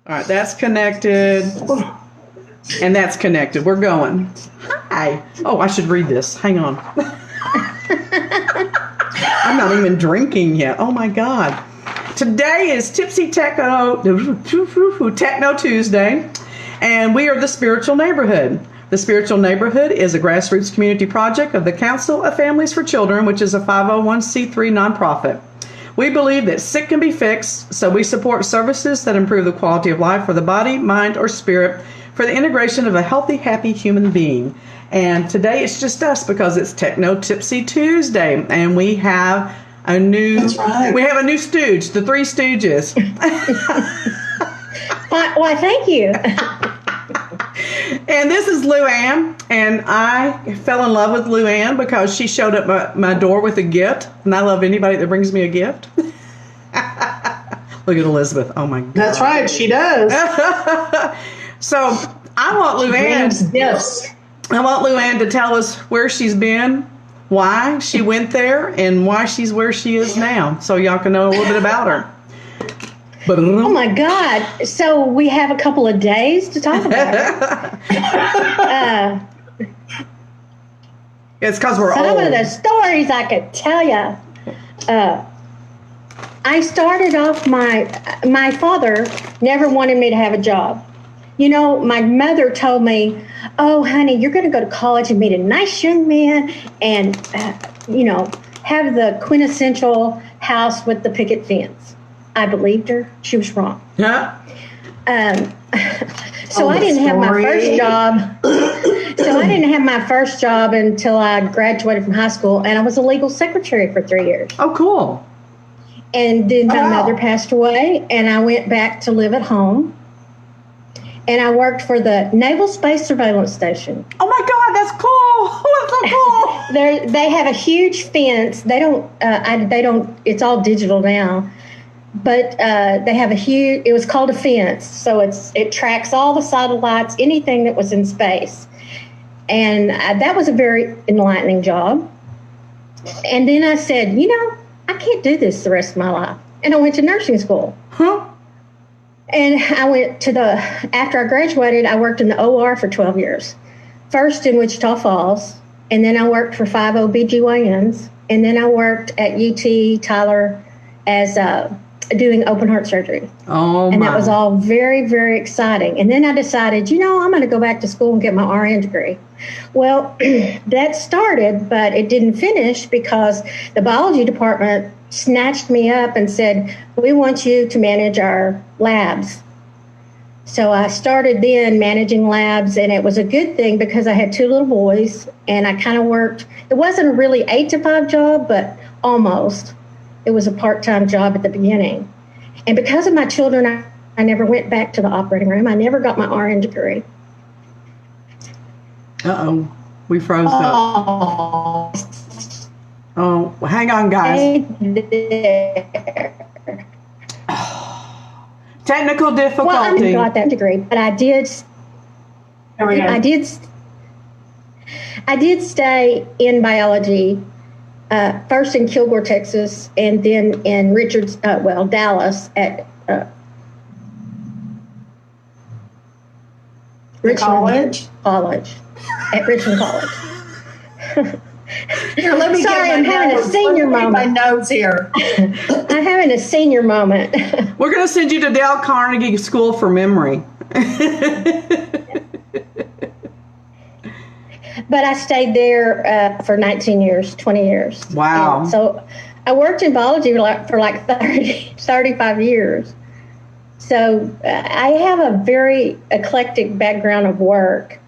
All right, that's connected. And that's connected. We're going. Hi. Oh, I should read this. Hang on. I'm not even drinking yet. Oh, my God. Today is Tipsy Techno Tuesday, and we are the Spiritual Neighborhood. The Spiritual Neighborhood is a grassroots community project of the Council of Families for Children, which is a 501c3 nonprofit. We believe that sick can be fixed, so we support services that improve the quality of life for the body, mind, or spirit for the integration of a healthy, happy human being. And today it's just us because it's Techno Tipsy Tuesday, and we have a new stooge, the Three Stooges. Why, thank you. And this is Luann, and I fell in love with Luann because she showed up at my door with a gift, and I love anybody that brings me a gift. Look at Elizabeth. Oh, my God. That's right. She does. So I want Luann. Yes. I want Luann to tell us where she's been, why she went there, and why she's where she is now, so y'all can know a little bit about her. Oh my God! So we have a couple of days to talk about it. It's because we're some old. Some of the stories I could tell you. I started off my father never wanted me to have a job. You know, my mother told me, "Oh, honey, you're going to go to college and meet a nice young man, and have the quintessential house with the picket fence." I believed her. She was wrong. Yeah. So I didn't have my first job until I graduated from high school, and I was a legal secretary for 3 years. Oh, cool. And then my mother passed away, and I went back to live at home. And I worked for the Naval Space Surveillance Station. Oh my God, that's cool! That's so cool. They have a huge fence. They don't. It's all digital now. But they have a huge, it was called a fence. So it tracks all the satellites, anything that was in space. And that was a very enlightening job. And then I said, I can't do this the rest of my life. And I went to nursing school. Huh? And I went after I graduated, I worked in the OR for 12 years. First in Wichita Falls, and then I worked for 5 OBGYNs. And then I worked at UT Tyler as doing open heart surgery. Oh, and that was all very, very exciting. And then I decided, I'm going to go back to school and get my RN degree. Well, that started, but it didn't finish because the biology department snatched me up and said, "We want you to manage our labs." So I started then managing labs, and it was a good thing because I had 2 little boys, and I kind of worked. It wasn't a really 8-to-5 job, but almost. It was a part-time job at the beginning. And because of my children, I never went back to the operating room. I never got my RN degree. Uh-oh. We froze up. Oh, hang on, guys. Technical difficulty. Well, I never got that degree, but I did. There we go. I did stay in biology. First in Kilgore, Texas, and then in Dallas at Richmond College. At Richmond College. Here, let me Sorry, I'm having a senior moment. My notes here. I'm having a senior moment. We're going to send you to Dale Carnegie School for Memory. But I stayed there for 19 years, 20 years. Wow. And so I worked in biology for like 35 years. So I have a very eclectic background of work.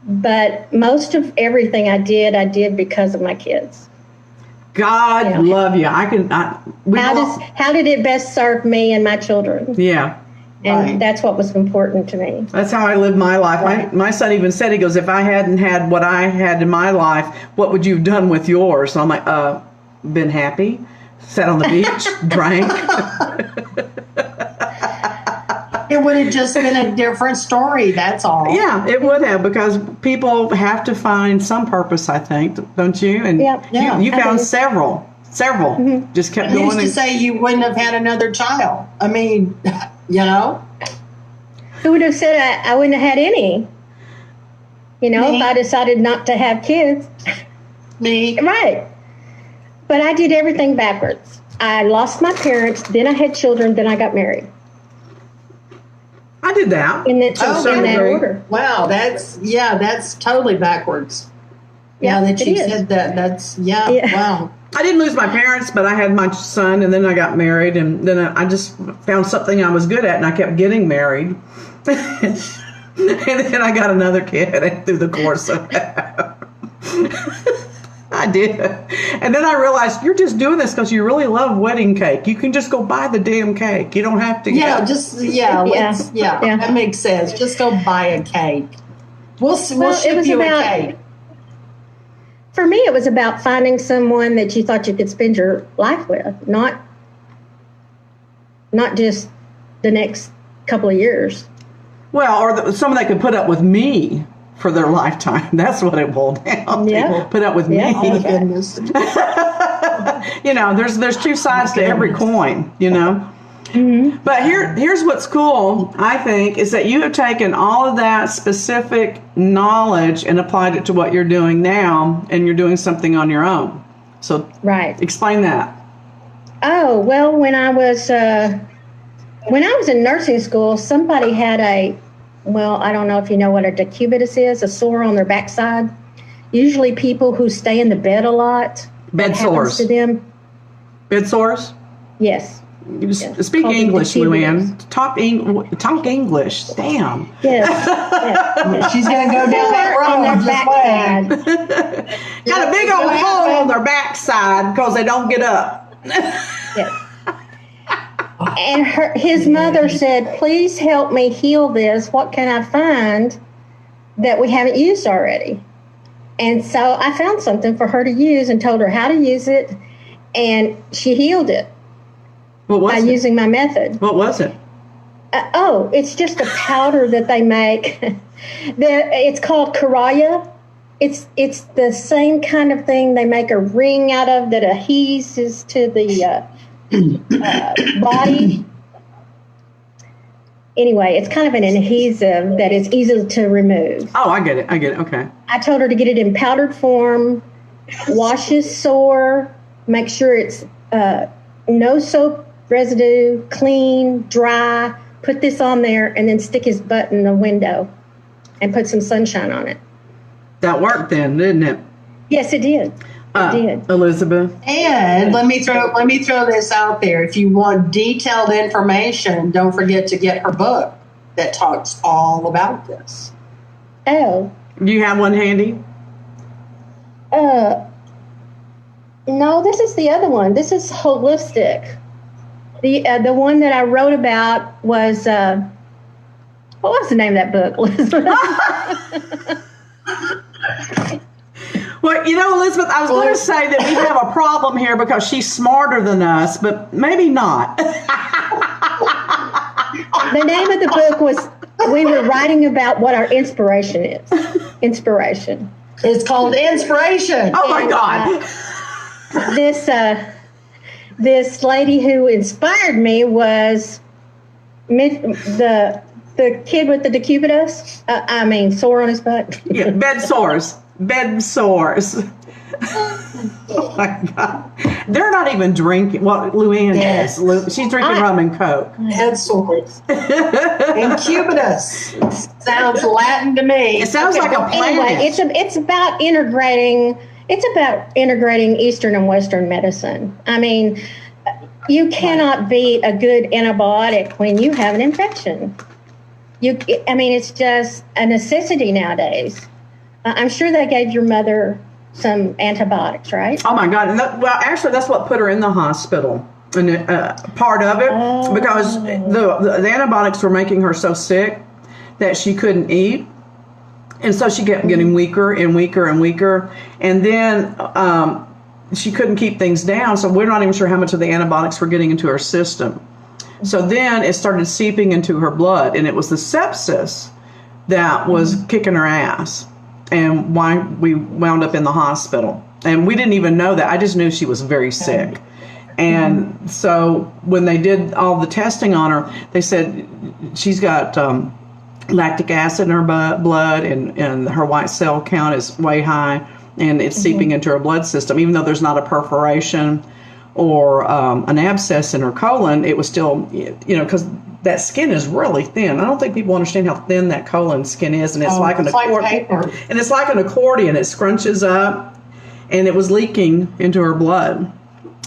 But most of everything I did because of my kids. God love you. How did it best serve me and my children? Yeah. And that's what was important to me. That's how I lived my life. Right. My son even said, he goes, "If I hadn't had what I had in my life, what would you have done with yours?" And I'm like, been happy, sat on the beach, drank. It would have just been a different story, that's all. Yeah, it would have, because people have to find some purpose, I think, don't you? And you found several. Mm-hmm. Just kept going. I used to say you wouldn't have had another child. I mean, Who would have said I wouldn't have had any? You know, Me. if I decided not to have kids. Me. Right. But I did everything backwards. I lost my parents, then I had children, then I got married. I did that. In that, Oh, in that degree. order. Wow, that's totally backwards. Yeah, that it you is. said that. That's Yeah. wow. I didn't lose my parents, but I had my son, and then I got married, and then I just found something I was good at, and I kept getting married. And then I got another kid through the course of that. I did. And then I realized you're just doing this because you really love wedding cake. You can just go buy the damn cake. You don't have to. Yeah, Yeah. that makes sense. Just go buy a cake. We'll Well, it ship was you about- a cake. For me, it was about finding someone that you thought you could spend your life with, not just the next couple of years. Well, or someone that could put up with me for their lifetime. That's what it boiled down to. Yeah. Put up with Yeah. Oh me. goodness. You know, there's two sides to every coin, you know. Mm-hmm. But here's what's cool, I think, is that you have taken all of that specific knowledge and applied it to what you're doing now, and you're doing something on your own. So Right. explain that. Oh, well, when I was in nursing school, somebody had I don't know if you know what a decubitus is, a sore on their backside. Usually people who stay in the bed a lot. Bed that happens sores. to them. Bed sores? Yes. You speak Called English, decubitus. Luann. Talk English. Damn. Yes. Yes. She's gonna go down that Sore on road. their Just wait. backside. Got a big old what hole on happened? their backside because they don't get up. Yes. And his mother said, "Please help me heal this. What can I find that we haven't used already?" And so I found something for her to use and told her how to use it, and she healed it What by was it? using my method. What was it? It's just a powder that they make. It's called Karaya. It's the same kind of thing they make a ring out of that adheses to the body. Anyway, it's kind of an adhesive that is easy to remove. Oh, I get it. Okay. I told her to get it in powdered form, wash his sore, make sure it's no soap residue, clean, dry, put this on there, and then stick his butt in the window and put some sunshine on it. That worked then, didn't it? Yes, it did. It did. Elizabeth. And let me throw this out there. If you want detailed information, don't forget to get her book that talks all about this. Oh, Do you have one handy? no, this is the other one. This is holistic. The one that I wrote about was what was the name of that book, Elizabeth? Well, you know, Elizabeth, I was going to say that we have a problem here because she's smarter than us, but maybe not. The name of the book was, we were writing about what our inspiration is. Inspiration. It's called Inspiration. Oh my God. This lady who inspired me was the kid with the decubitus. Sore on his butt. Yeah, bed sores. Oh my God. They're not even drinking. Well, Luann Yes. is. She's drinking rum and Coke. Head sores. Incubitus. Sounds Latin to me. It sounds like a planet. Anyway, it's about integrating. It's about integrating Eastern and Western medicine. I mean, you cannot beat a good antibiotic when you have an infection. It's just a necessity nowadays. I'm sure they gave your mother some antibiotics, right? Oh my God! And actually, that's what put her in the hospital. And part of it because the antibiotics were making her so sick that she couldn't eat, and so she kept getting weaker and weaker and weaker. And then she couldn't keep things down. So we're not even sure how much of the antibiotics were getting into her system. So then it started seeping into her blood, and it was the sepsis that was kicking her ass. And why we wound up in the hospital. And we didn't even know that. I just knew she was very sick. And so when they did all the testing on her, they said she's got lactic acid in her blood, and her white cell count is way high, and it's seeping into her blood system. Even though there's not a perforation or an abscess in her colon, it was still, because that skin is really thin. I don't think people understand how thin that colon skin is, and it's like an accordion. And it's like an accordion. It scrunches up, and it was leaking into her blood.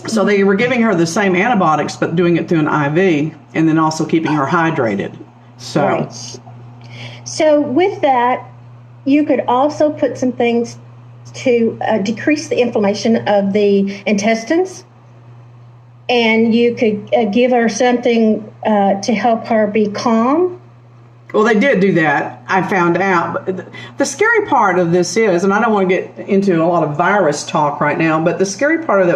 So they were giving her the same antibiotics, but doing it through an IV, and then also keeping her hydrated. So, right. So with that, you could also put some things to decrease the inflammation of the intestines. And you could give her something to help her be calm. Well, they did do that, I found out. But the scary part of this is, and I don't want to get into a lot of virus talk right now, but the scary part of it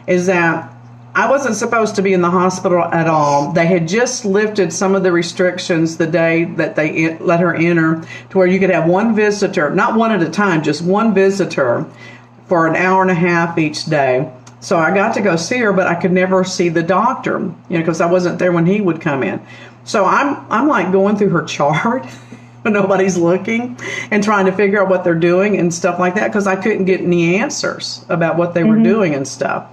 is that I wasn't supposed to be in the hospital at all. They had just lifted some of the restrictions the day that they let her enter, to where you could have one visitor, not one at a time, just one visitor for an hour and a half each day. So I got to go see her, but I could never see the doctor, because I wasn't there when he would come in. So I'm like going through her chart when nobody's looking and trying to figure out what they're doing and stuff like that, because I couldn't get any answers about what they were doing and stuff.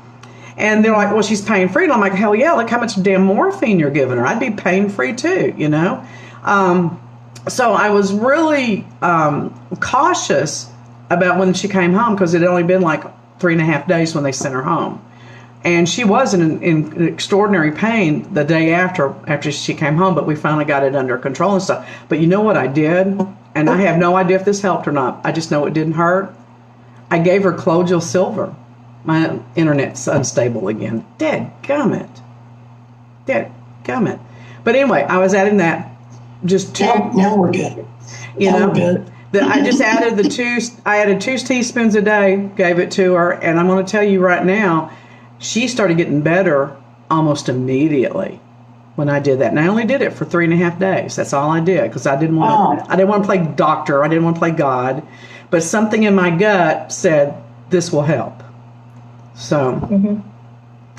And they're like, well, she's pain free. And I'm like, hell yeah, look how much damn morphine you're giving her. I'd be pain free too, So I was really cautious about when she came home, because it had only been like 3.5 days when they sent her home. And she was in extraordinary pain the day after she came home, but we finally got it under control and stuff. But you know what I did? And I have no idea if this helped or not. I just know it didn't hurt. I gave her Clogil Silver. My internet's unstable again. Dadgummit. But anyway, I was adding that just two. Now we're good. We're good. I just added I added 2 teaspoons a day, gave it to her, and I'm going to tell you right now, she started getting better almost immediately when I did that. And I only did it for 3.5 days. That's all I did, because I didn't want to play doctor. I didn't want to play God. But something in my gut said, this will help. So.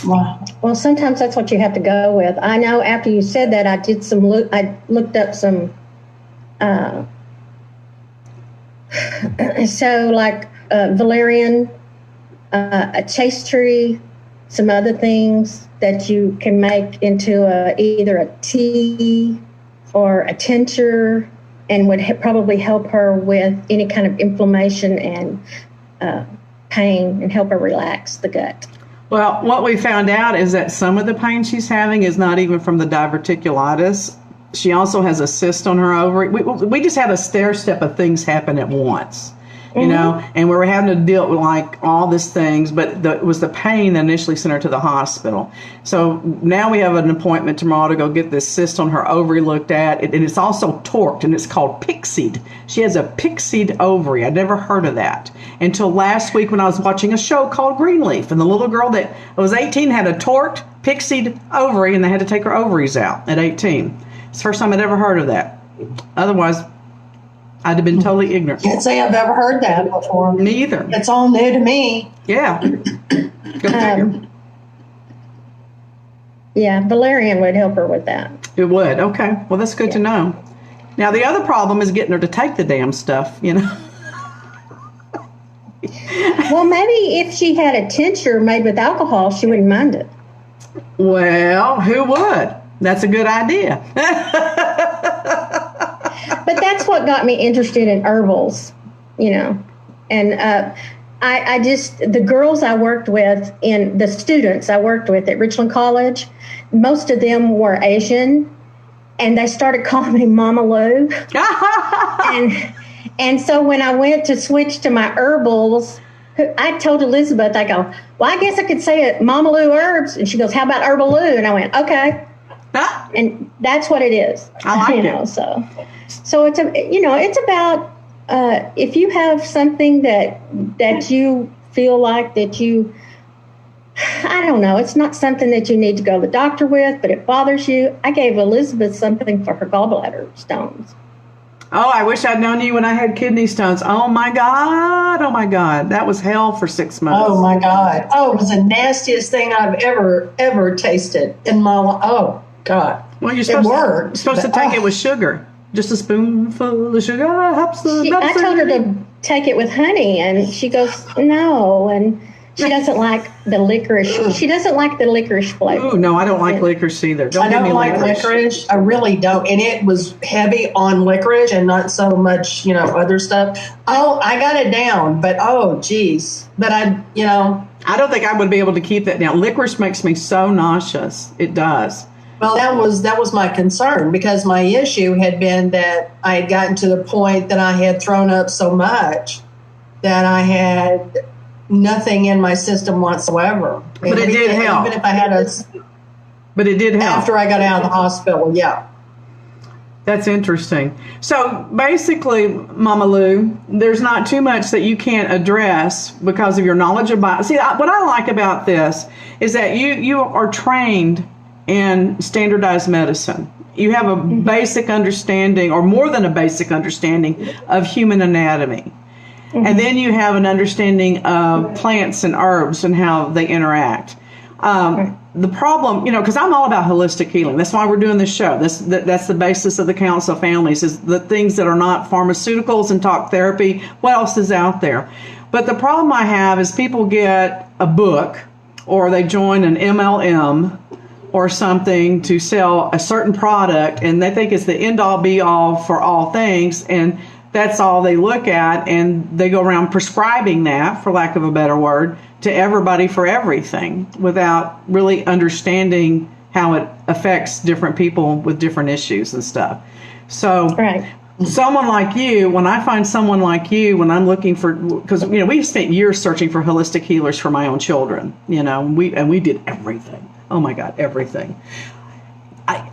Wow. Well, sometimes that's what you have to go with. I know after you said that, I did I looked up some, so like valerian, a chase tree, some other things that you can make into either a tea or a tincture, and would probably help her with any kind of inflammation and pain, and help her relax the gut. Well, what we found out is that some of the pain she's having is not even from the diverticulitis. She also has a cyst on her ovary. We just had a stair step of things happen at once, and we were having to deal with like all these things, but it was the pain that initially sent her to the hospital. So now we have an appointment tomorrow to go get this cyst on her ovary looked at, and it's also torqued, and it's called pixied. She has a pixied ovary. I'd never heard of that until last week when I was watching a show called Greenleaf, and the little girl that was 18 had a torqued, pixied ovary, and they had to take her ovaries out at 18. It's the first time I'd ever heard of that. Otherwise, I'd have been totally ignorant. Can't say I've ever heard that before. Me either. It's all new to me. Yeah. Go figure. Yeah, valerian would help her with that. It would. Okay. Well, that's good to know. Now, the other problem is getting her to take the damn stuff, Well, maybe if she had a tincture made with alcohol, she wouldn't mind it. Well, who would? That's a good idea. But that's what got me interested in herbals, And I just, the girls I worked with, and the students I worked with at Richland College, most of them were Asian, and they started calling me Mama Lou. and so when I went to switch to my herbals, I told Elizabeth, I go, well, I guess I could say it, Mama Lou Herbs. And she goes, how about Herbal Lou? And I went, okay. And that's what it is. I like it. So it's it's about if you have something that you feel like that you, I don't know, it's not something that you need to go to the doctor with, but it bothers you. I gave Elizabeth something for her gallbladder stones. Oh, I wish I'd known you when I had kidney stones. Oh my God. That was hell for 6 months. Oh my God. Oh, it was the nastiest thing I've ever tasted in my life. Oh God. Well, you're supposed to take it with sugar. Just a spoonful of sugar helps the I told her medicine. to take it with honey, and she goes, no. And she doesn't like the licorice. She doesn't like the licorice flavor. Ooh, no, I don't like licorice either. I Don't give me don't like licorice. I really don't. And it was heavy on licorice and not so much, other stuff. Oh, I got it down, but geez. But I don't think I would be able to keep that down. Licorice makes me so nauseous. It does. well, that was my concern, because my issue had been that I had gotten to the point that I had thrown up so much that I had nothing in my system whatsoever. But it did help. Even if I had But it did help. after I got out of the hospital, yeah. That's interesting. So basically, Mama Lou, there's not too much that you can't address because of your knowledge about. See, what I like about this is that you are trained in standardized medicine. You have a basic understanding, or more than a basic understanding, of human anatomy. And then you have an understanding of plants and herbs and how they interact. The problem, because I'm all about holistic healing. That's why we're doing this show. That's the basis of the Council of Families, is the things that are not pharmaceuticals and talk therapy. What else is out there? But the problem I have is people get a book, or they join an MLM or something to sell a certain product, and they think it's the end-all be-all for all things, and that's all they look at, and they go around prescribing that, for lack of a better word, to everybody for everything without really understanding how it affects different people with different issues and stuff. So Right. someone like you, when I find someone like you, when I'm looking for, because we've spent years searching for holistic healers for my own children, we did everything. Oh my God, everything. I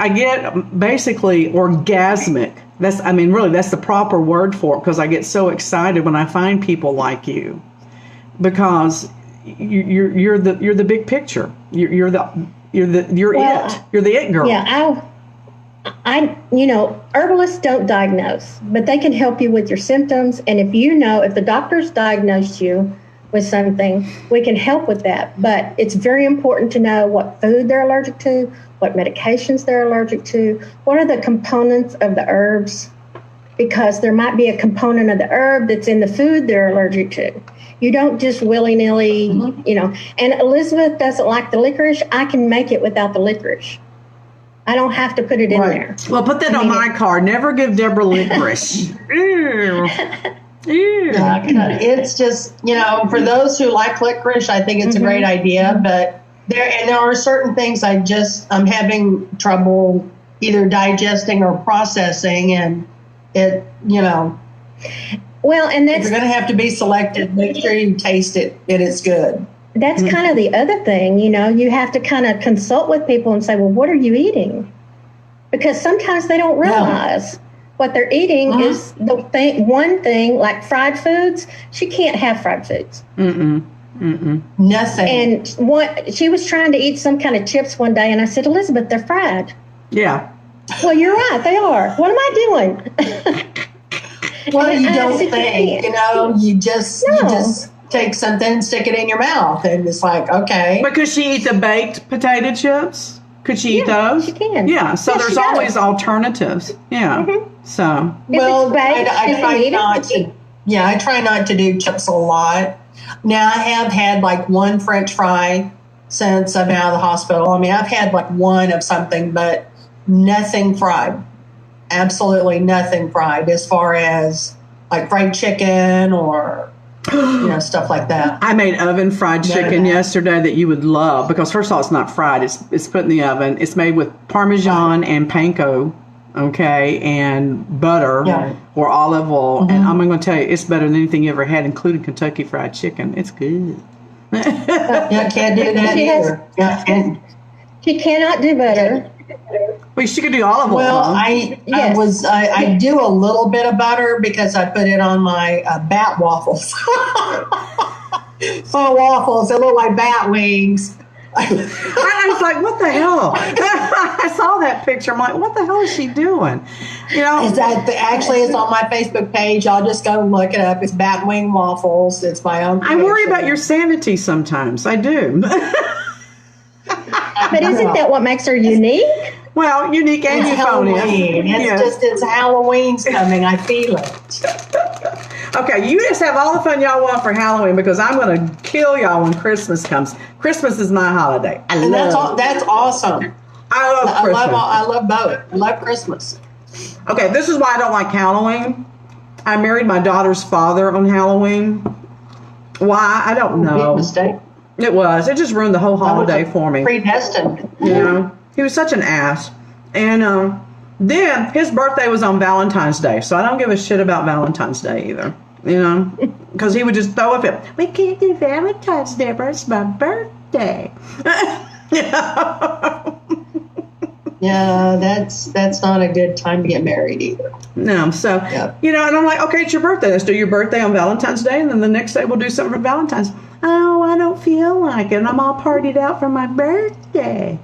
get basically orgasmic. That's the proper word for it, because I get so excited when I find people like you, because you're the big picture. You're it. You're the it girl. Yeah, herbalists don't diagnose, but they can help you with your symptoms. And if the doctor's diagnosed you with something, we can help with that. But it's very important to know what food they're allergic to, what medications they're allergic to, what are the components of the herbs, because there might be a component of the herb that's in the food they're allergic to. You don't just willy-nilly, And Elizabeth doesn't like the licorice. I can make it without the licorice. I don't have to put it in there. Well, put that on my card. Never give Deborah licorice. Ew. Ew. It's just, for those who like licorice, I think it's a great idea, but there are certain things I'm having trouble either digesting or processing, and it, Well, and if you're going to have to be selected, make sure you taste it and it's good. That's kind of the other thing, you have to kind of consult with people and say, well, what are you eating? Because sometimes they don't realize what they're eating is one thing, like fried foods. She can't have fried foods. Nothing. And she was trying to eat some kind of chips one day, and I said, Elizabeth, they're fried. Yeah. Well, you're right, they are. What am I doing? Well, you don't think, you just take something and stick it in your mouth, and it's like, okay. But could she eat the baked potato chips? Could she eat those? She can. Yeah, so there's always alternatives. Yeah. So. Well, baked, I try not to. Yeah, I try not to do chips a lot. Now, I have had like one French fry since I'm out of the hospital. I've had like one of something, but nothing fried. Absolutely nothing fried, as far as like fried chicken or stuff like that. I made oven fried chicken yesterday that you would love, because first of all, it's not fried. It's put in the oven. It's made with Parmesan and panko, and butter or olive oil. And I'm going to tell you, it's better than anything you ever had, including Kentucky Fried Chicken. It's good. Can't do that either. She cannot do butter. Well, she could do olive oil. Well, I do a little bit of butter because I put it on my bat waffles. Waffles, they look like bat wings. I was like, what the hell? I saw that picture. I'm like, what the hell is she doing? It's on my Facebook page. I'll just go look it up. It's bat wing waffles. It's my own creation. I worry about your sanity sometimes. I do. But isn't that what makes her unique? Well, unique and It's euphonious. Halloween. Yes. It's Halloween's coming. I feel it. Okay, you just have all the fun y'all want for Halloween because I'm going to kill y'all when Christmas comes. Christmas is my holiday. And that's awesome. I love Christmas. I love both. I love Christmas. Okay, this is why I don't like Halloween. I married my daughter's father on Halloween. Why? I don't know. Big mistake. It was. It just ruined the whole holiday for me. Predestined. You know, he was such an ass. And then his birthday was on Valentine's Day, so I don't give a shit about Valentine's Day either. You know, because he would just throw a fit. We can't do Valentine's Day, but it's my birthday. You know? Yeah, that's not a good time to get married either. No, so, you know, and I'm like, okay, it's your birthday. Let's do your birthday on Valentine's Day, and then the next day we'll do something for Valentine's. Oh, I don't feel like it. I'm all partied out for my birthday.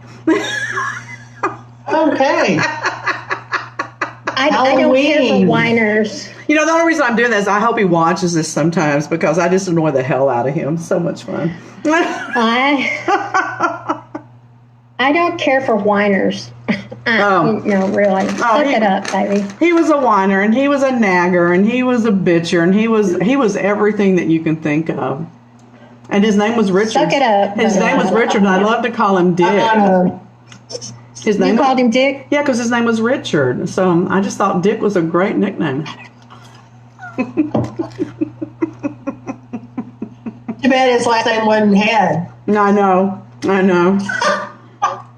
Okay. I don't care for whiners. You know, the only reason I'm doing this, I hope he watches this sometimes because I just annoy the hell out of him. So much fun. I don't care for whiners. No, really. Suck it up, baby. He was a whiner, and he was a nagger, and he was a bitcher, and he was everything that you can think of. And his name was Richard. Suck it up. His name was Richard, and I'd love to call him Dick. His name You called him Dick? Yeah, because his name was Richard. So I just thought Dick was a great nickname. Too bad his last name wasn't Head. I know.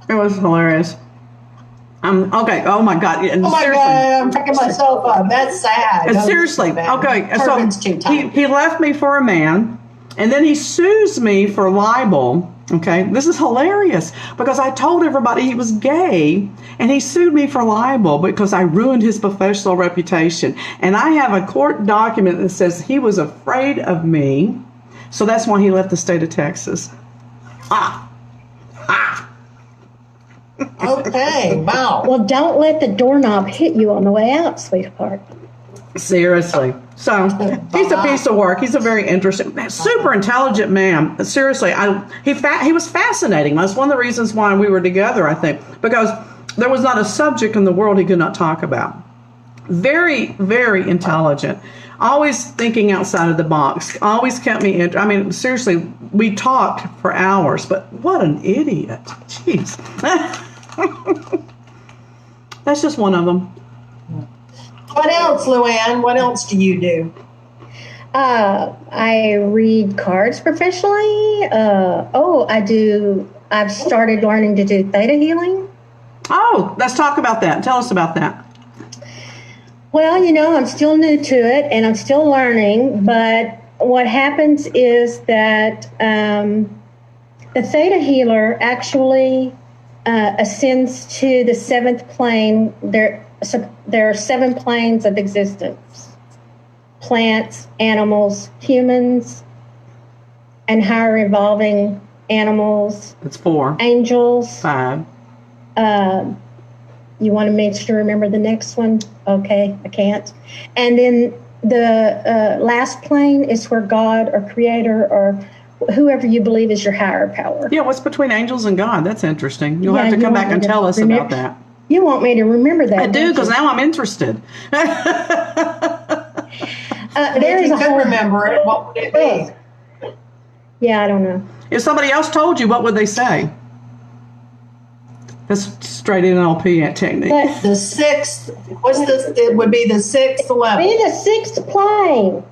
It was hilarious. Okay. Oh my God. And Oh my God! I'm picking myself up. That's sad. And seriously, okay. Turban's too So tight. he left me for a man, and then he sues me for libel. Okay, this is hilarious because I told everybody he was gay, and he sued me for libel because I ruined his professional reputation. And I have a court document that says he was afraid of me, so that's why he left the state of Texas. Okay. Wow. Well, don't let the doorknob hit you on the way out, sweetheart. Seriously. So he's a piece of work. He's a very interesting, super intelligent man. Seriously, he was fascinating. That's one of the reasons why we were together, I think, because there was not a subject in the world he could not talk about. Very, very intelligent. Always thinking outside of the box. Always kept me I mean, seriously, we talked for hours, but what an idiot. Jeez. That's just one of them. What else, Luann? What else do you do? I read cards professionally. I do. I've started learning to do theta healing. Oh, let's talk about that. Tell us about that. Well, you know, I'm still new to it and I'm still learning, but what happens is that the theta healer actually ascends to the seventh plane. There are 7 planes of existence: plants, animals, humans, and higher evolving animals. It's 4. Angels. 5. You want me to remember the next one? Okay, I can't. And then the last plane is where God or Creator or whoever you believe is your higher power. Yeah, what's between angels and God? That's interesting. You'll have to come back and tell us about that. You want me to remember that? I do, because now I'm interested. There is a whole. Remember it. What would it be? Yeah, I don't know. If somebody else told you, what would they say? That's straight NLP technique. But The 6th. What's this? It would be the 6th level. be the 6th plane.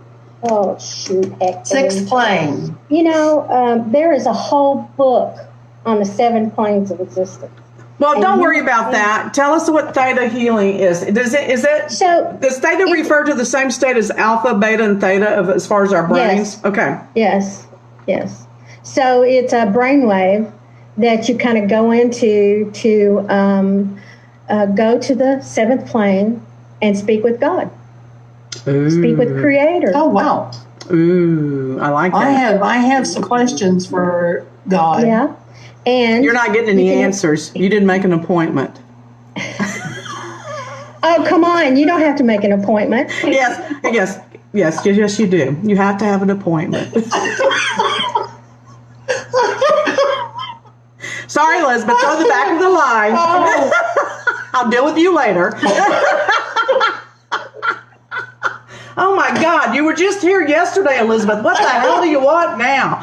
Oh shoot! Heck, 6th plane. You know, there is a whole book on the 7 planes of existence. Well, don't worry about that. Tell us what theta healing is. Does theta refer to the same state as alpha, beta, and theta as far as our brains? Yes. Okay. Yes. So it's a brainwave that you kind of go into to go to the 7th plane and speak with God. Ooh. Speak with Creator. Oh wow. Ooh, I like that. I have some questions for God. Yeah. And You're not getting any answers. You didn't make an appointment. Oh, come on. You don't have to make an appointment. Yes, you do. You have to have an appointment. Sorry, Elizabeth, go to the back of the line. I'll deal with you later. Oh my God, you were just here yesterday, Elizabeth. What the hell do you want now?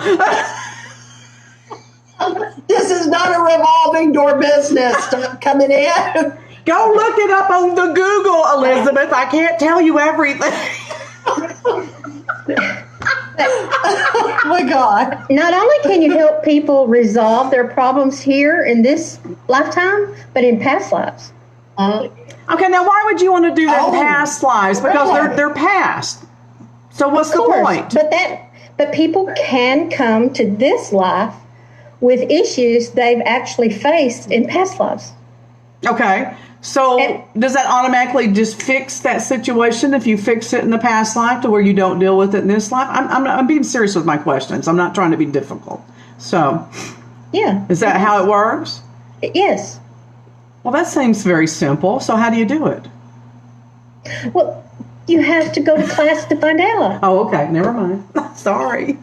This is not a revolving door business. Stop coming in. Go look it up on the Google, Elizabeth. I can't tell you everything. Oh my God. Not only can you help people resolve their problems here in this lifetime, but in past lives. Okay, now why would you want to do that in Oh, past lives? Because right. they're past. So what's Of the course, point? but people can come to this life with issues they've actually faced in past lives. Okay, so does that automatically just fix that situation if you fix it in the past life to where you don't deal with it in this life? I'm being serious with my questions. I'm not trying to be difficult. So, Yeah. is that how it works? Yes. Well, that seems very simple. So how do you do it? Well, you have to go to class to find out. Oh, okay. Never mind. Sorry.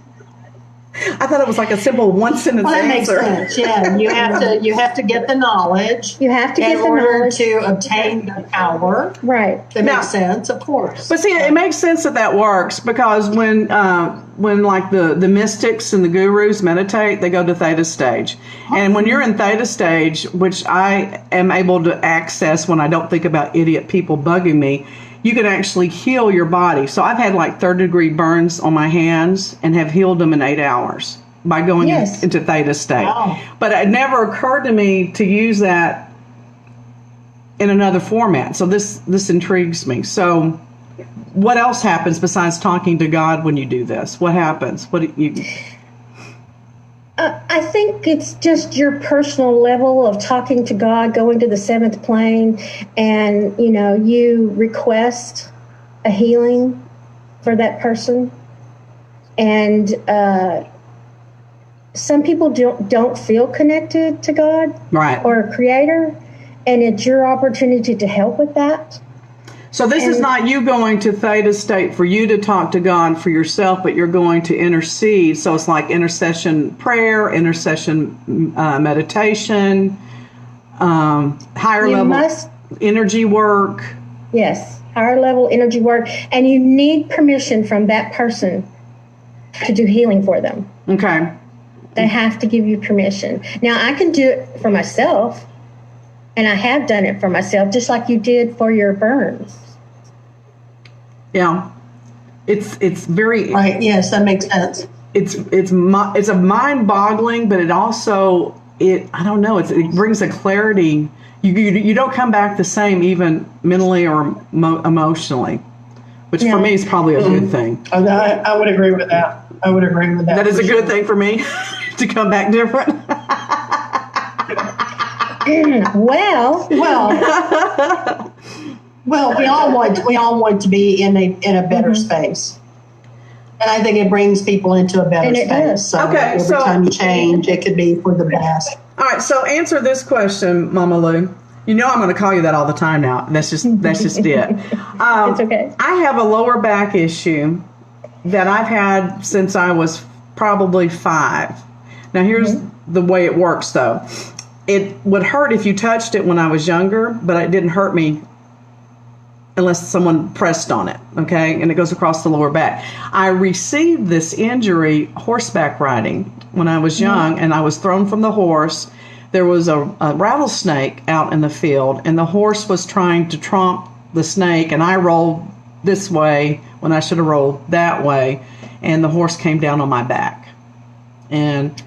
I thought it was like a simple one sentence Well, that makes answer. sense. Yeah, you have to get the knowledge. You have to get in the order knowledge. to obtain the power. Right. That Now- makes sense, of course. But see, it makes sense that works because when like the mystics and the gurus meditate, they go to theta stage, and when you're in theta stage, which I am able to access when I don't think about idiot people bugging me, you can actually heal your body. So I've had like 3rd-degree burns on my hands and have healed them in 8 hours by going Yes. into theta state. Wow. But it never occurred to me to use that in another format. So this intrigues me. So what else happens besides talking to God when you do this? What happens? What do you? I think it's just your personal level of talking to God, going to the 7th plane, and you request a healing for that person. And some people don't feel connected to God Right. or a creator, and it's your opportunity to help with that. So this is not you going to theta state for you to talk to God for yourself, but you're going to intercede. So it's like intercession prayer, intercession meditation, higher You level must- energy work. Yes, higher level energy work, and you need permission from that person to do healing for them. Okay. They have to give you permission. Now, I can do it for myself, and I have done it for myself, just like you did for your burns. Yeah. It's very Right. Yes, that makes sense. it's a mind-boggling, but it also I don't know, it brings a clarity. You don't come back the same, even mentally or emotionally, which for No. me is probably a good thing. I would agree with that. I would agree with that. That is for a sure. good thing for me to come back different. Well, Well, we all want to be in a better space, and I think it brings people into a better And it space. does. So Okay, every so- time you change, it could be for the best. All right, so answer this question, Mama Lou. You know I'm going to call you that all the time now. That's just it. It's okay. I have a lower back issue that I've had since I was probably 5. Now here's the way it works, though. It would hurt if you touched it when I was younger, but it didn't hurt me unless someone pressed on it, okay? And it goes across the lower back. I received this injury horseback riding when I was young, and I was thrown from the horse. There was a rattlesnake out in the field, and the horse was trying to tromp the snake, and I rolled this way when I should have rolled that way, and the horse came down on my back. And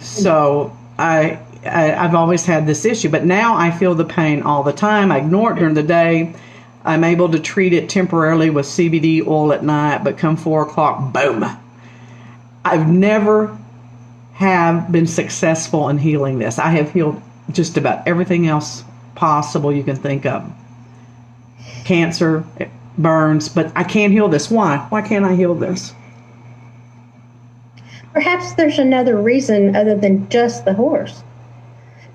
so I've always had this issue, but now I feel the pain all the time. I ignore it during the day. I'm able to treat it temporarily with CBD oil at night, but come 4 o'clock, boom. I've never have been successful in healing this. I have healed just about everything else possible you can think of. Cancer, burns, but I can't heal this. Why? Why can't I heal this? Perhaps there's another reason other than just the horse.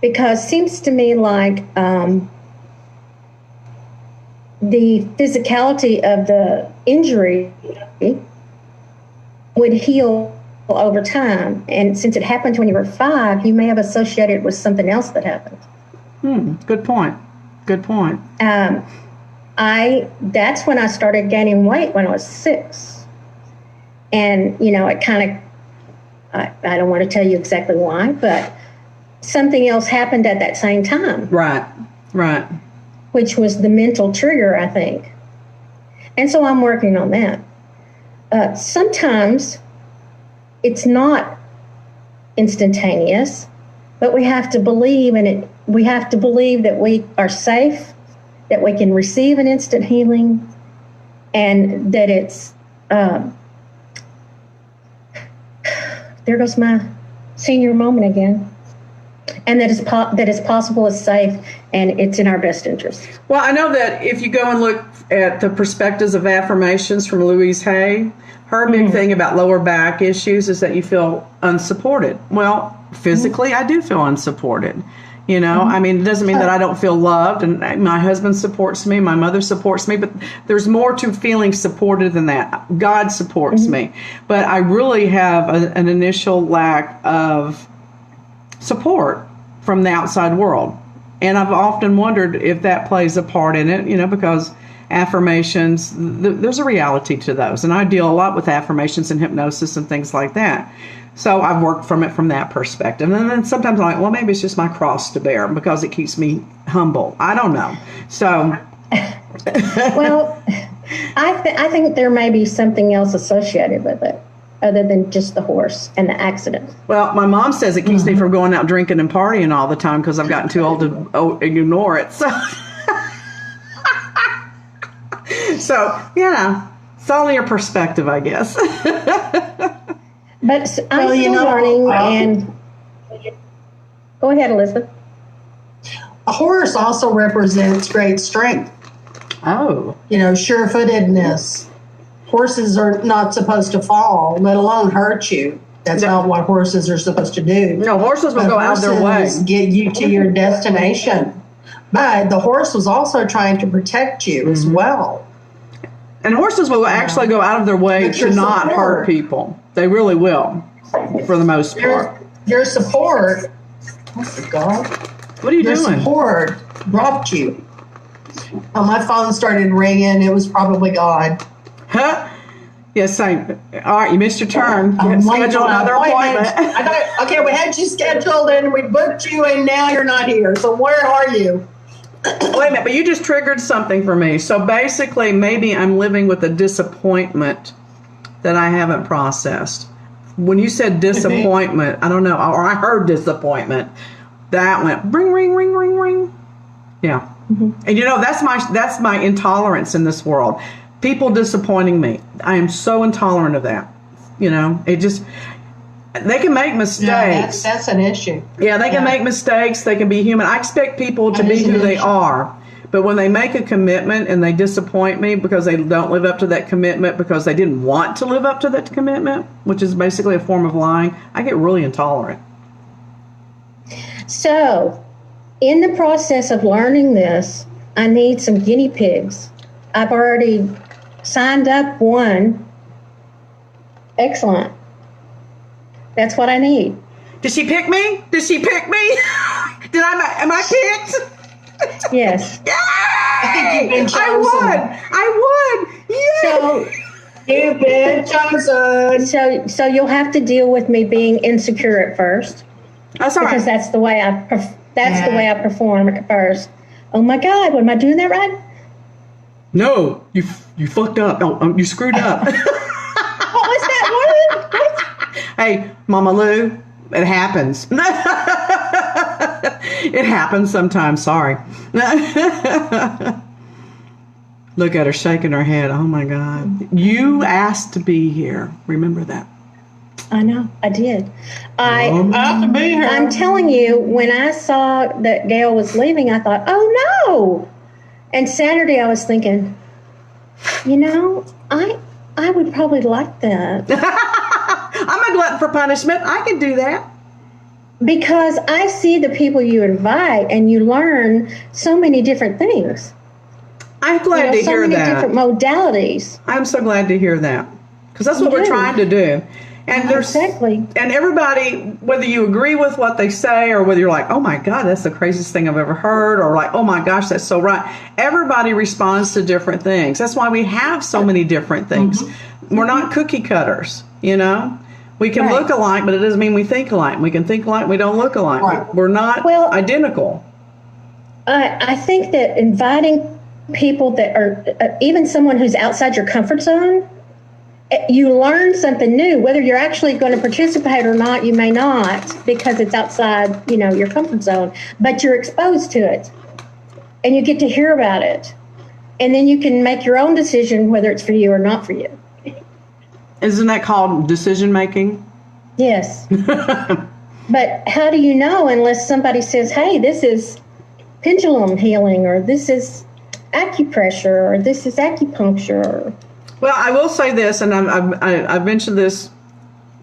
Because it seems to me like the physicality of the injury would heal over time. And since it happened when you were 5, you may have associated it with something else that happened. Good point. Good point. That's when I started gaining weight when I was 6. And, it kind of, I don't want to tell you exactly why, but something else happened at that same time. Right. Which was the mental trigger, I think. And so I'm working on that. Sometimes it's not instantaneous, but we have to believe in it. We have to believe that we are safe, that we can receive an instant healing, and that it's, there goes my senior moment again, and that it's possible, it's safe, and it's in our best interest. Well, I know that if you go and look at the perspectives of affirmations from Louise Hay, her big thing about lower back issues is that you feel unsupported. Well, physically, I do feel unsupported. I mean, it doesn't mean that I don't feel loved, and my husband supports me, my mother supports me, but there's more to feeling supported than that. God supports me, but I really have an initial lack of support from the outside world. And I've often wondered if that plays a part in it, because affirmations, there's a reality to those. And I deal a lot with affirmations and hypnosis and things like that. So I've worked from that perspective. And then sometimes I'm like, well, maybe it's just my cross to bear because it keeps me humble. I don't know. So. Well, I think there may be something else associated with it other than just the horse and the accident. Well, my mom says it keeps me from going out drinking and partying all the time because I've gotten too old to ignore it. So, it's only your perspective, I guess. But I'm still learning, and go ahead, Elizabeth. A horse also represents great strength. Oh. Sure-footedness. Horses are not supposed to fall, let alone hurt you. That's not what horses are supposed to do. No, horses will go out of their way. Get you to your destination. But the horse was also trying to protect you as well. And horses will actually go out of their way to not hurt people. They really will, for the most part. Your support, oh my God. What are you doing? Your support dropped you. My phone started ringing. It was probably God. Huh? Yes, same. All right, you missed your turn. Schedule another appointment. Okay, we had you scheduled and we booked you, and now you're not here. So where are you? Wait a minute, but you just triggered something for me. So basically, maybe I'm living with a disappointment that I haven't processed. When you said disappointment, I don't know, or I heard disappointment, that went ring, ring, ring, ring, ring. Yeah. And that's my intolerance in this world. People disappointing me. I am so intolerant of that. It just, they can make mistakes. Yeah, that's an issue. Yeah, they can make mistakes. They can be human. I expect people to be who they are. But when they make a commitment and they disappoint me because they don't live up to that commitment because they didn't want to live up to that commitment, which is basically a form of lying, I get really intolerant. So, in the process of learning this, I need some guinea pigs. I've already signed up one. Excellent. That's what I need. Did she pick me? Am I picked? Yes. Yay! I think you've been chosen. I won. Yay! You've been chosen. So you'll have to deal with me being insecure at first. That's all right. Because that's the way I perform at first. Oh my God, am I doing that right? No, you fucked up. Oh, you screwed up. What was that word? What? Hey, Mama Lou, it happens. It happens sometimes. Sorry. Look at her shaking her head. Oh my God. You asked to be here. Remember that. I know. I did. I'm to be here. I'm telling you, when I saw that Gail was leaving, I thought, oh no. And Saturday I was thinking, I would probably like that. I'm a glutton for punishment. I can do that. Because I see the people you invite and you learn so many different things. I'm glad to hear that. So many different modalities. I'm so glad to hear that. Because that's what we're trying to do. And there's Exactly. and everybody, whether you agree with what they say or whether you're like, oh my God, that's the craziest thing I've ever heard, or like, oh my gosh, that's so right. Everybody responds to different things. That's why we have so many different things. We're not cookie cutters, you know? We can Right. look alike, but it doesn't mean we think alike. We can think alike, we don't look alike. Right. We're not Well- identical. I think that inviting people that are even someone who's outside your comfort zone, you learn something new. Whether you're actually going to participate or not, you may not, because it's outside, your comfort zone. But you're exposed to it, and you get to hear about it, and then you can make your own decision whether it's for you or not for you. Isn't that called decision making? Yes. But how do you know unless somebody says, "Hey, this is pendulum healing," or "This is acupressure," or "This is acupuncture"? Well, I will say this, and I've mentioned this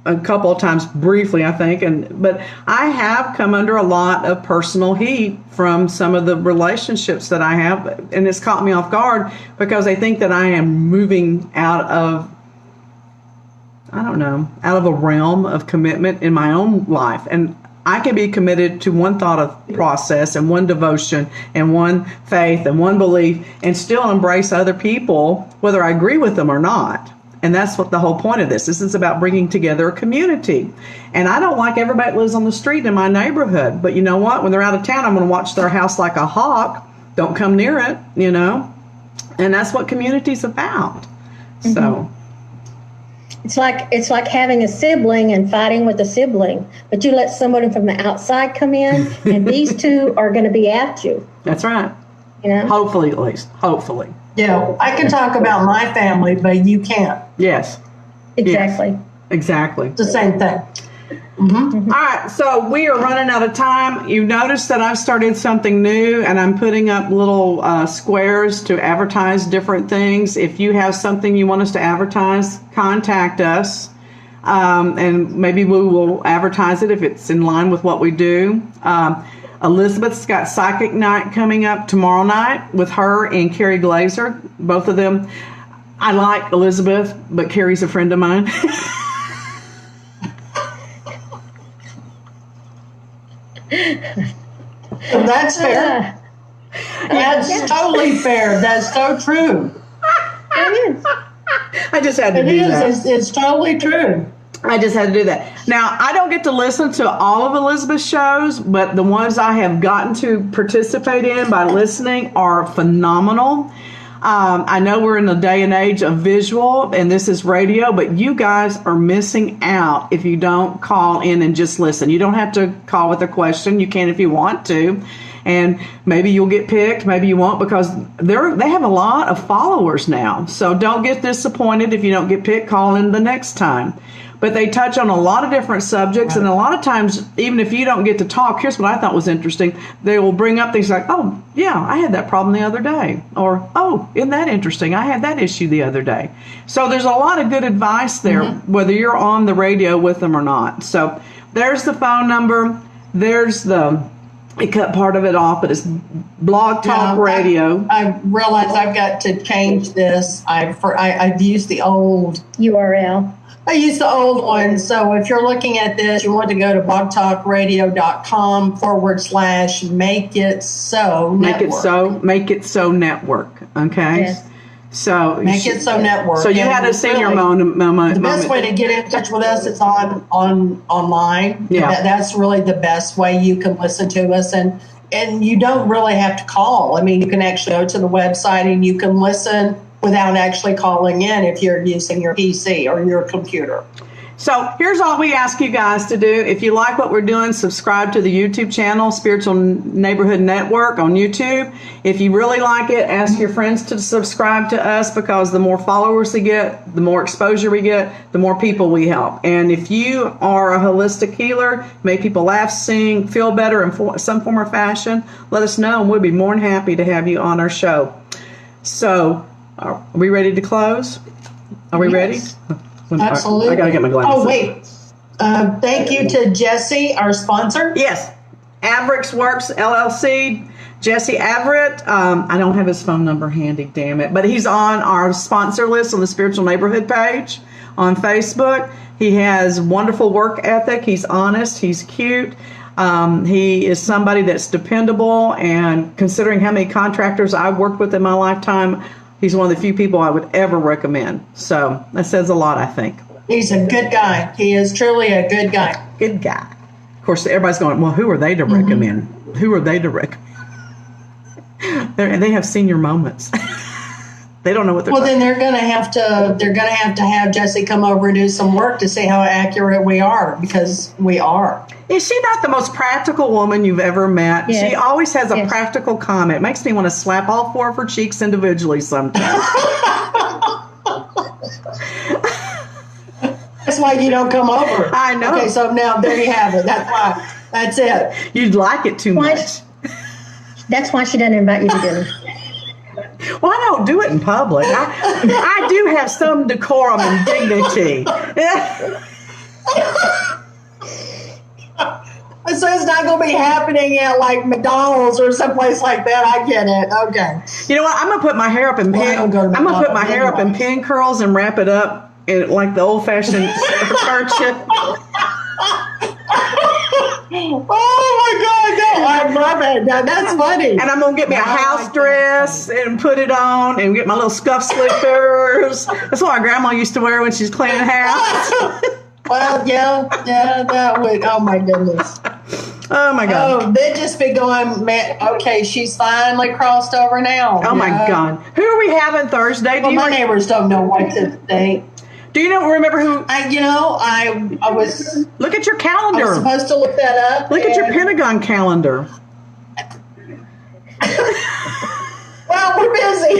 a couple of times briefly, I think, but I have come under a lot of personal heat from some of the relationships that I have, and it's caught me off guard because they think that I am moving out of a realm of commitment in my own life. And I can be committed to one thought of process and one devotion and one faith and one belief and still embrace other people, whether I agree with them or not. And that's what the whole point of this. This is about bringing together a community. And I don't like everybody that lives on the street in my neighborhood. But you know what? When they're out of town, I'm going to watch their house like a hawk. Don't come near it, And that's what community's about. Mm-hmm. So... It's like having a sibling and fighting with a sibling, but you let someone from the outside come in, and these two are going to be at you. That's right. Hopefully, at least. Hopefully. Yeah, I can talk about my family, but you can't. Yes. Exactly. Yes. Exactly. It's the same thing. All right, so we are running out of time. You notice that I've started something new, and I'm putting up little squares to advertise different things. If you have something you want us to advertise, contact us, and maybe we will advertise it if it's in line with what we do. Elizabeth's got Psychic Night coming up tomorrow night with her and Carrie Glazer. Both of them. I like Elizabeth, but Carrie's a friend of mine. That's fair. That's totally fair. That's so true. It is. I just had to It do that. is. It's totally true. I just had to do that. Now, I don't get to listen to all of Elizabeth's shows, but the ones I have gotten to participate in by listening are phenomenal. I know we're in a day and age of visual, and this is radio, but you guys are missing out if you don't call in and just listen. You don't have to call with a question. You can if you want to. And maybe you'll get picked, maybe you won't, because they have a lot of followers now. So don't get disappointed if you don't get picked. Call in the next time. But they touch on a lot of different subjects, and a lot of times, even if you don't get to talk, here's what I thought was interesting. They will bring up things like, oh, yeah, I had that problem the other day. Or, oh, isn't that interesting? I had that issue the other day. So there's a lot of good advice there, whether you're on the radio with them or not. So there's the phone number. There's it cut part of it off, but it's Blog Talk Radio. I realize I've got to change this. I've used the old URL. I used the old one. So if you're looking at this, you want to go to blogtalkradio.com/make it so network. Make it so network. Okay. Yes. So Make it so network. So you had a senior moment. The best way to get in touch with us is online. Yeah. That's really the best way you can listen to us, and you don't really have to call. I mean, you can actually go to the website and you can listen without actually calling in if you're using your PC or your computer. So here's all we ask you guys to do. If you like what we're doing, subscribe to the YouTube channel, Spiritual Neighborhood Network on YouTube. If you really like it, ask your friends to subscribe to us, because the more followers we get, the more exposure we get, the more people we help. And if you are a holistic healer, make people laugh, sing, feel better in some form or fashion, let us know, and we'll be more than happy to have you on our show. So, are we ready to close? Are we ready? Absolutely. I got to get my glasses. Oh, wait. Thank you to Jesse, our sponsor. Yes. Avrix Works, LLC. Jesse Everett, I don't have his phone number handy, damn it, but he's on our sponsor list on the Spiritual Neighborhood page on Facebook. He has wonderful work ethic. He's honest. He's cute. He is somebody that's dependable, and considering how many contractors I've worked with in my lifetime, he's one of the few people I would ever recommend. So that says a lot, I think. He's a good guy. He is truly a good guy. Good guy. Of course, everybody's going, well, who are they to recommend? Who are they to recommend? They have senior moments. They don't know what they're Well, talking then they're going to have Jesse come over and do some work to see how accurate we are, because we are. Is she not the most practical woman you've ever met? Yes. She always has a Yes. practical comment. It makes me want to slap all four of her cheeks individually sometimes. That's why you don't come over. I know. Okay, so now there you have it. That's why. That's it. You'd like it too Why- much. That's why she doesn't invite you to dinner. Well, I don't do it in public. I do have some decorum and dignity. So it's not going to be happening at like McDonald's or someplace like that. I get it. Okay. You know what? I'm gonna put my hair up in Well, I pin. don't go to I'm gonna put my McDonald's hair up in anyway. pin curls and wrap it up in like the old-fashioned kerchief. Oh my God! No, I love it. Now, that's funny. And I'm gonna get me a I house like that. dress and put it on, and get my little scuff slippers. That's what my grandma used to wear when she's cleaning house. Well, yeah, that would. Oh my goodness. Oh my God. Oh, they'd just be going, man. Okay, she's finally crossed over now. Oh my Yeah. God. Who are we having Thursday? Well, my neighbors don't know what to think. Do you remember who? I was Look at your calendar. supposed to look that up. Look at your and- Pentagon calendar. Well, we're busy.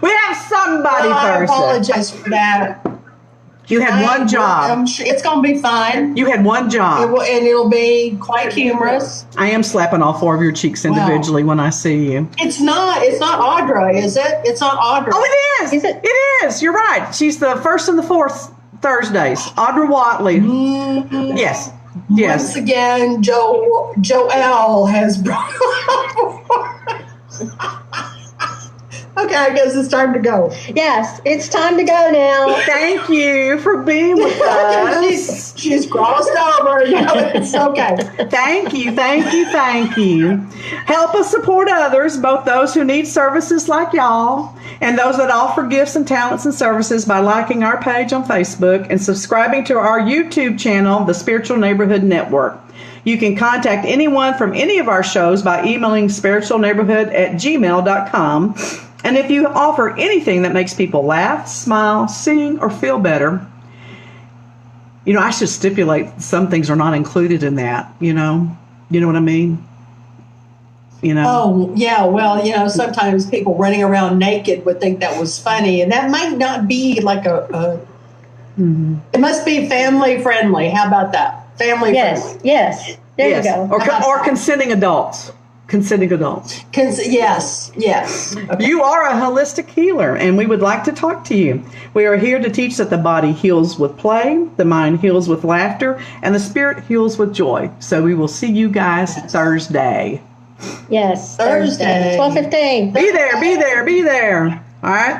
We have somebody I Thursday. apologize for that. You had one job. I'm sure it's going to be fine. You had one job. And it'll be quite humorous. I am slapping all four of your cheeks individually when I see you. It's not Audra, is it? It's not Audra. Oh, it is. Is it? It is. You're right. She's the first and the fourth Thursdays. Audra Watley. Yes. Yes. Once again, Joelle has brought Okay, I guess it's time to go. Yes, it's time to go now. Thank you for being with us. She's crossed over. It's okay. Thank you, thank you, thank you. Help us support others, both those who need services like y'all and those that offer gifts and talents and services, by liking our page on Facebook and subscribing to our YouTube channel, The Spiritual Neighborhood Network. You can contact anyone from any of our shows by emailing spiritualneighborhood@gmail.com. And if you offer anything that makes people laugh, smile, sing, or feel better, I should stipulate some things are not included in that, You know what I mean? Oh, yeah. Well, sometimes people running around naked would think that was funny, and that might not be like it must be family friendly. How about that? Family Yes, friendly. yes. There Yes. you go. Or consenting adults. Consenting adults. Yes. Okay. You are a holistic healer, and we would like to talk to you. We are here to teach that the body heals with play, the mind heals with laughter, and the spirit heals with joy. So we will see you guys Thursday. Yes. Thursday. 12:15. Be there. All right.